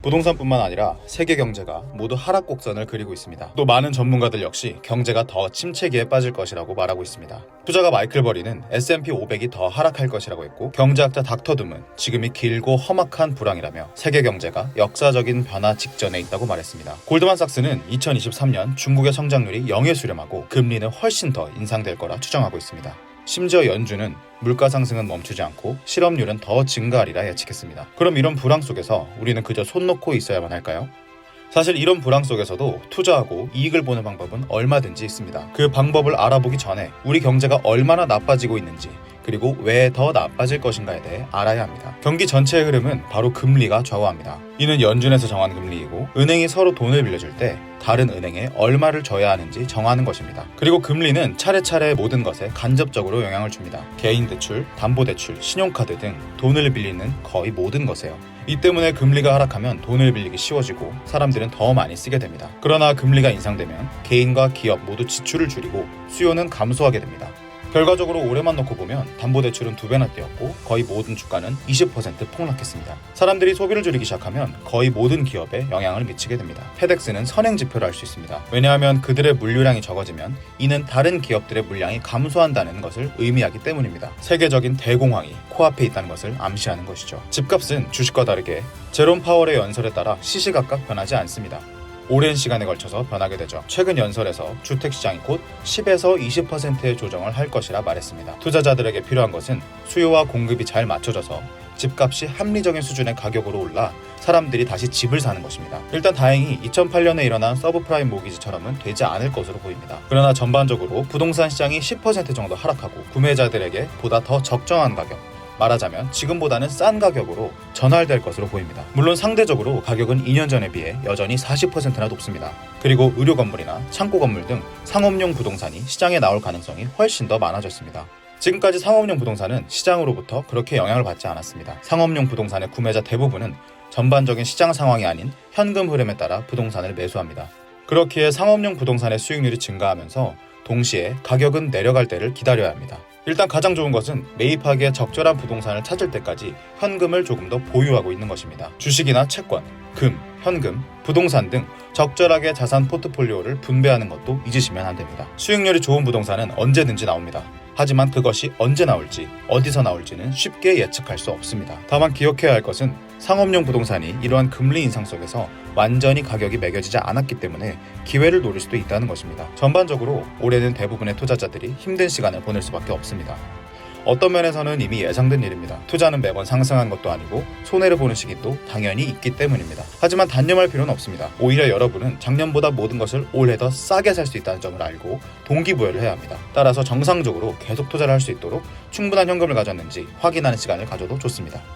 부동산뿐만 아니라 세계 경제가 모두 하락 곡선을 그리고 있습니다. 또 많은 전문가들 역시 경제가 더 침체기에 빠질 것이라고 말하고 있습니다. 투자가 마이클 버리는 S&P 500이 더 하락할 것이라고 했고, 경제학자 닥터 둠은 지금이 길고 험악한 불황이라며 세계 경제가 역사적인 변화 직전에 있다고 말했습니다. 골드만삭스는 2023년 중국의 성장률이 0에 수렴하고 금리는 훨씬 더 인상될 거라 추정하고 있습니다. 심지어 연준은 물가 상승은 멈추지 않고 실업률은 더 증가하리라 예측했습니다. 그럼 이런 불황 속에서 우리는 그저 손 놓고 있어야만 할까요? 사실 이런 불황 속에서도 투자하고 이익을 보는 방법은 얼마든지 있습니다. 그 방법을 알아보기 전에 우리 경제가 얼마나 나빠지고 있는지, 그리고 왜 더 나빠질 것인가에 대해 알아야 합니다. 경기 전체의 흐름은 바로 금리가 좌우합니다. 이는 연준에서 정한 금리이고, 은행이 서로 돈을 빌려줄 때 다른 은행에 얼마를 줘야 하는지 정하는 것입니다. 그리고 금리는 차례차례 모든 것에 간접적으로 영향을 줍니다. 개인 대출, 담보 대출, 신용카드 등 돈을 빌리는 거의 모든 것에요. 이 때문에 금리가 하락하면 돈을 빌리기 쉬워지고 사람들은 더 많이 쓰게 됩니다. 그러나 금리가 인상되면 개인과 기업 모두 지출을 줄이고 수요는 감소하게 됩니다. 결과적으로 올해만 놓고 보면 담보대출은 2배나 뛰었고 거의 모든 주가는 20% 폭락했습니다. 사람들이 소비를 줄이기 시작하면 거의 모든 기업에 영향을 미치게 됩니다. 페덱스는 선행지표를 알 수 있습니다. 왜냐하면 그들의 물류량이 적어지면 이는 다른 기업들의 물량이 감소한다는 것을 의미하기 때문입니다. 세계적인 대공황이 코앞에 있다는 것을 암시하는 것이죠. 집값은 주식과 다르게 제롬 파월의 연설에 따라 시시각각 변하지 않습니다. 오랜 시간에 걸쳐서 변하게 되죠. 최근 연설에서 주택시장이 곧 10에서 20%의 조정을 할 것이라 말했습니다. 투자자들에게 필요한 것은 수요와 공급이 잘 맞춰져서 집값이 합리적인 수준의 가격으로 올라 사람들이 다시 집을 사는 것입니다. 일단 다행히 2008년에 일어난 서브프라임 모기지처럼은 되지 않을 것으로 보입니다. 그러나 전반적으로 부동산 시장이 10% 정도 하락하고 구매자들에게 보다 더 적정한 가격, 말하자면 지금보다는 싼 가격으로 전환될 것으로 보입니다. 물론 상대적으로 가격은 2년 전에 비해 여전히 40%나 높습니다. 그리고 의료 건물이나 창고 건물 등 상업용 부동산이 시장에 나올 가능성이 훨씬 더 많아졌습니다. 지금까지 상업용 부동산은 시장으로부터 그렇게 영향을 받지 않았습니다. 상업용 부동산의 구매자 대부분은 전반적인 시장 상황이 아닌 현금 흐름에 따라 부동산을 매수합니다. 그렇기에 상업용 부동산의 수익률이 증가하면서 동시에 가격은 내려갈 때를 기다려야 합니다. 일단 가장 좋은 것은 매입하기에 적절한 부동산을 찾을 때까지 현금을 조금 더 보유하고 있는 것입니다. 주식이나 채권, 금, 현금, 부동산 등 적절하게 자산 포트폴리오를 분배하는 것도 잊으시면 안 됩니다. 수익률이 좋은 부동산은 언제든지 나옵니다. 하지만 그것이 언제 나올지, 어디서 나올지는 쉽게 예측할 수 없습니다. 다만 기억해야 할 것은 상업용 부동산이 이러한 금리 인상 속에서 완전히 가격이 매겨지지 않았기 때문에 기회를 노릴 수도 있다는 것입니다. 전반적으로 올해는 대부분의 투자자들이 힘든 시간을 보낼 수밖에 없습니다. 어떤 면에서는 이미 예상된 일입니다. 투자는 매번 상승한 것도 아니고 손해를 보는 시기도 당연히 있기 때문입니다. 하지만 단념할 필요는 없습니다. 오히려 여러분은 작년보다 모든 것을 올해 더 싸게 살 수 있다는 점을 알고 동기부여를 해야 합니다. 따라서 정상적으로 계속 투자를 할 수 있도록 충분한 현금을 가졌는지 확인하는 시간을 가져도 좋습니다.